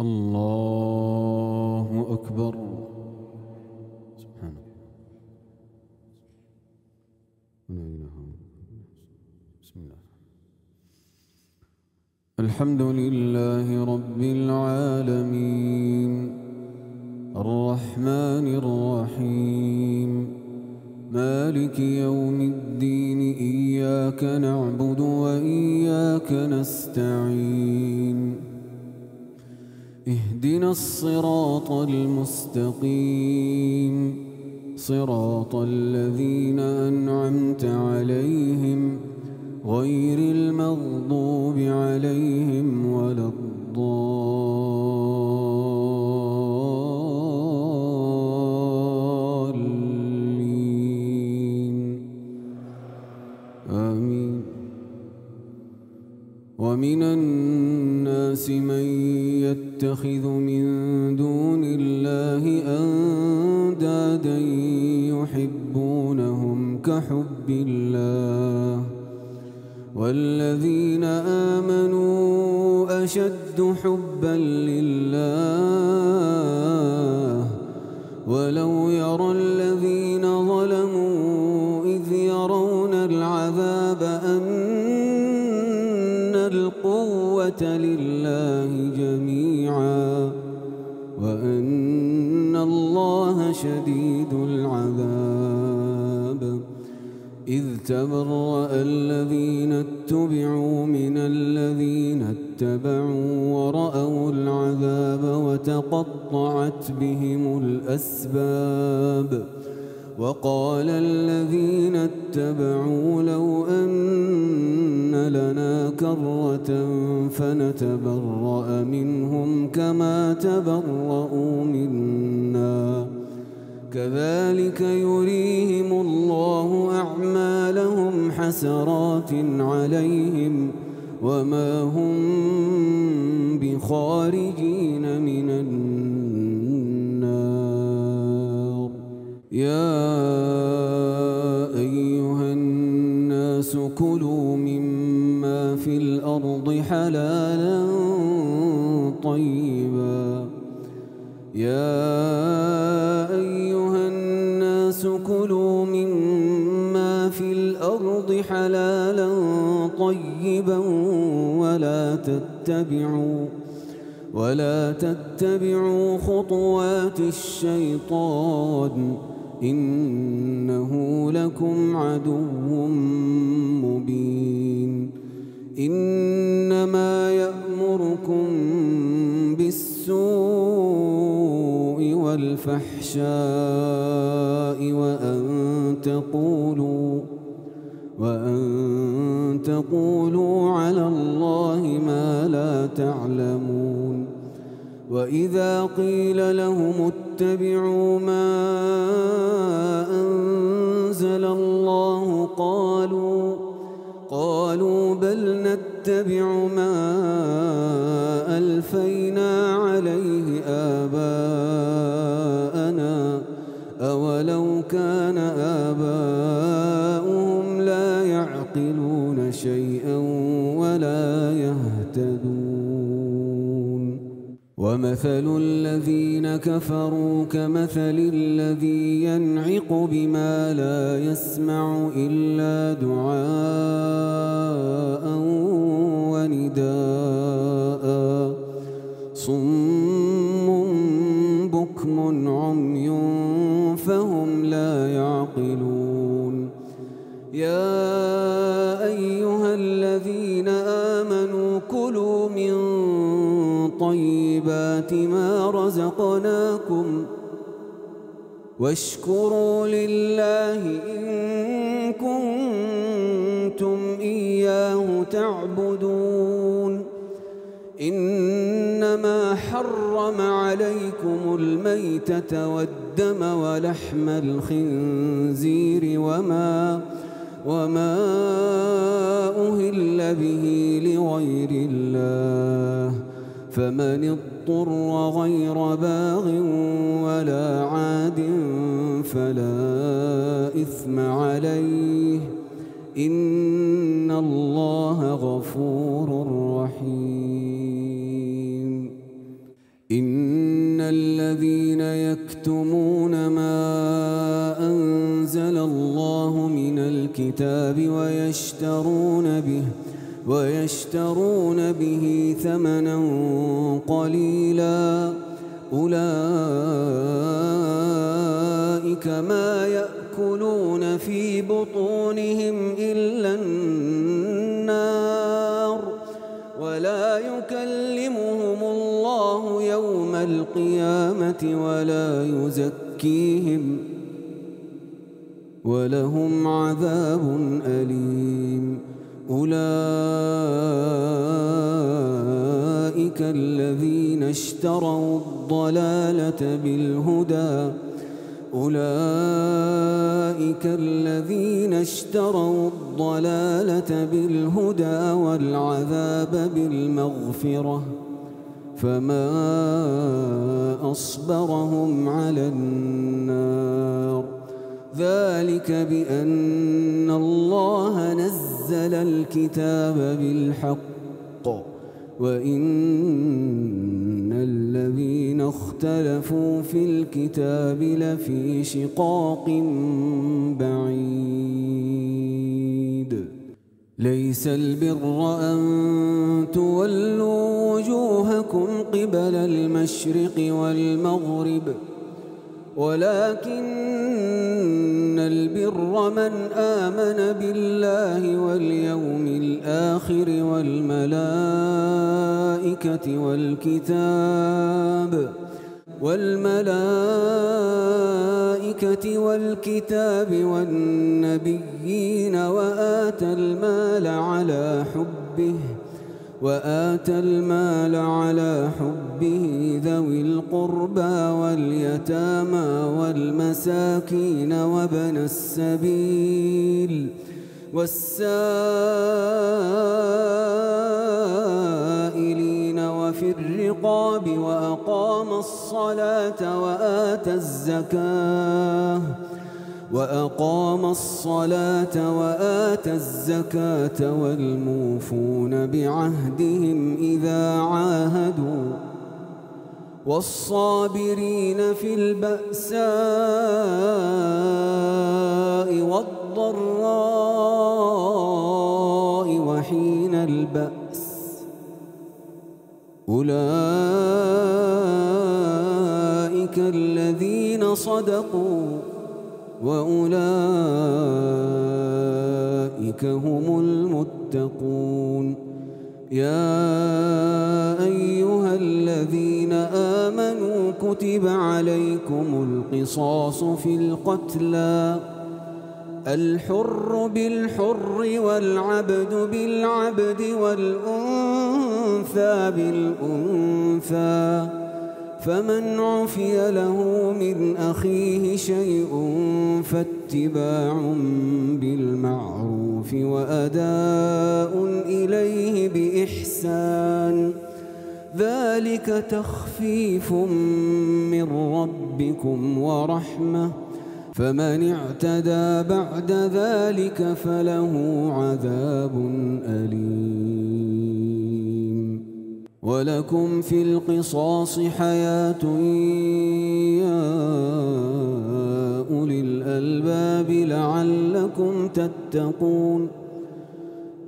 الله أكبر. سبحانه لا إله إلا الله. بسم الله. الحمد لله رب العالمين الرحمن الرحيم مالك يوم الدين إياك نعبد وإياك نستعين اهدنا الصراط المستقيم صراط الذين أنعمت عليهم غير المغضوب عليهم ولا الضالين آمين. ومن الناس من يتخذ من دون الله أندادا يحبونهم كحب الله والذين آمنوا أشد حبا لله ولو يرى الذين ظلموا إذ يرون العذاب أن القوة لله جميعا وأن الله شديد العذاب إذ تبرأ الذين اتبعوا من الذين اتبعوا ورأوا العذاب وتقطعت بهم الأسباب وقال الذين اتبعوا لو أن لنا كرة فنتبرأ منهم كما تبرأوا منا كذلك يريهم الله أعمالهم حسرات عليهم وما هم بخارجين من النار. يا أيها الناس كلوا مما في الأرض حلالا طيبا كلوا مما في الأرض حلالا طيبا ولا تتبعوا خطوات الشيطان إنه لكم عدو مبين. إنما يأمركم بالسوء والفحشاء وأن تقولوا على الله ما لا تعلمون. وإذا قيل لهم اتبعوا ما أنزل الله قالوا بل نتبع ما ألفينا عليه آباءنا أولو كان آباؤهم لا يعقلون شيئا ولا يهتدون. ومثل الذين كفروا كمثل الذي ينعق بما لا يسمع إلا دعاء ونداء صم بكم عمي فهم لا يعقلون. يا أيها الذين آمنوا كلوا من طيبات ما رزقناكم واشكروا لله إن كنتم إياه تعبدون. إنما حرم عليكم الميتة والدم ولحم الخنزير وما أهل به لغير الله فمن اضطر غير باغ ولا عاد فلا إثم عليه إن الله غفور رحيم. يكتمون ما أنزل الله من الكتاب ويشترون به ثمنا قليلا أولئك ما يأكلون في بطونهم إلا النار ولا يكلمهم الله يوم القيامة ولا يزكيهم ولهم عذاب أليم أولئك الذين اشتروا الضلالة بالهدى والعذاب بالمغفرة فما أصبرهم على النار ذلك بأن الله نزل الكتاب بالحق وإن الذين اختلفوا في الكتاب لفي شقاق بعيد ليس البر أن تولوا وجوهكم قبل المشرق والمغرب ولكن البر من آمن بالله واليوم الآخر والملائكة والنبيين وآتى المال على حبه ذوي القربى واليتامى والمساكين وابن السبيل والسائلين وفي الرقاب وأقام الصلاة وآتى الزكاة والموفون بعهدهم إذا عاهدوا والصابرين في البأساء والضراء وحين البأس أولئك الذين صدقوا وأولئك هم المتقون يا أيها الذين آمنوا كتب عليكم القصاص في القتلى الحر بالحر والعبد بالعبد والأنثى بالأنثى فمن عفي له من أخيه شيء فاتباع بالمعروف وأداء إليه بإحسان ذلك تخفيف من ربكم ورحمة فمن اعتدى بعد ذلك فله عذاب أليم ولكم في القصاص حياة يا أولي الألباب لعلكم تتقون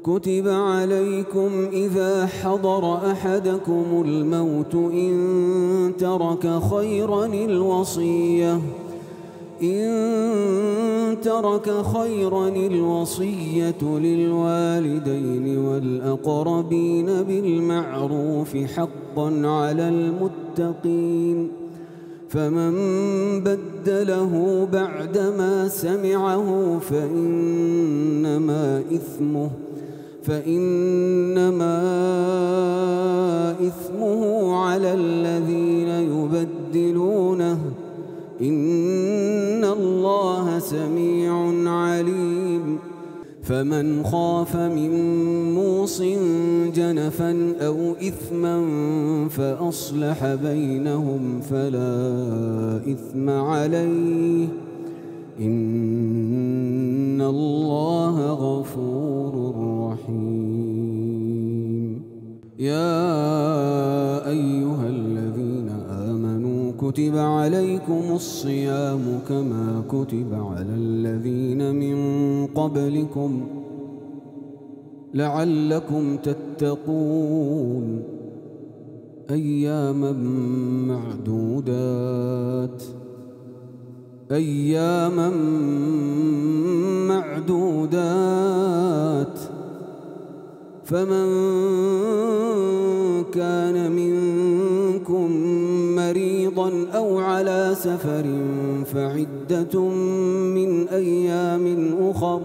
كتب عليكم إذا حضر أحدكم الموت إن ترك خيرا الوصية للوالدين والأقربين بالمعروف حقا على المتقين فمن بدله بعدما سمعه فإنما إثمه على الذين يبدلونه إن الله سميع عليم فمن خاف من موص جنفا أو إثما فأصلح بينهم فلا إثم عليه إن الله غفور رحيم يا أيها الذين آمنوا كتب عليكم الصيام كما كتب على الذين من قبلكم لعلكم تتقون أياما معدودات فمن كان منكم مريضا أو على سفر فعدة من أيام أخر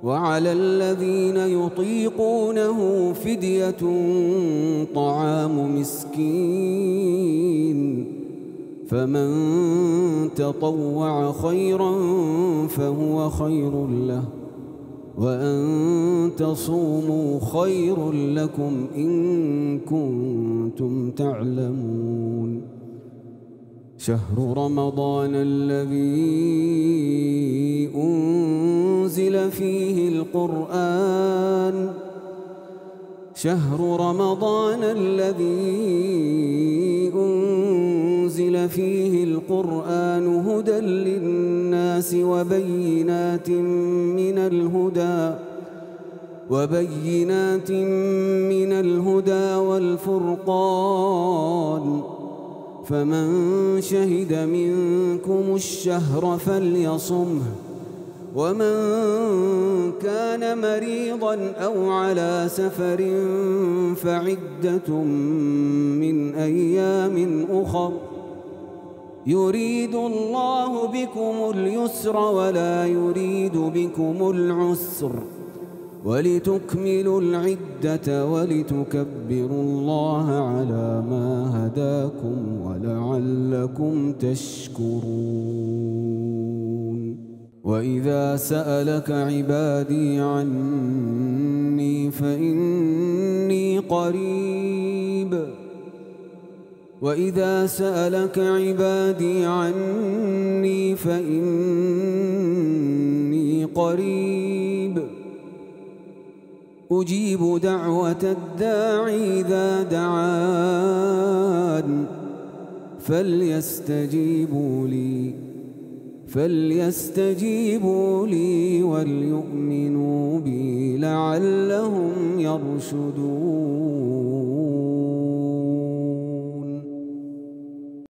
وعلى الذين يطيقونه فدية طعام مسكين فمن تطوع خيرا فهو خير له وأن تصوموا خير لكم إن كنتم تعلمون شهر رمضان الذي أنزل فيه القرآن هدى للناس وبينات من الهدى والفرقان فمن شهد منكم الشهر فليصمه ومن كان مريضا أو على سفر فعدة من أيام أخر يريد الله بكم اليسر ولا يريد بكم العسر ولتكملوا العدة ولتكبروا الله على ما هداكم ولعلكم تشكرون وإذا سألك عبادي عني فإني قريب أجيب دعوة الداعي إذا دعان فليستجيبوا لي وليؤمنوا بي لعلهم يرشدون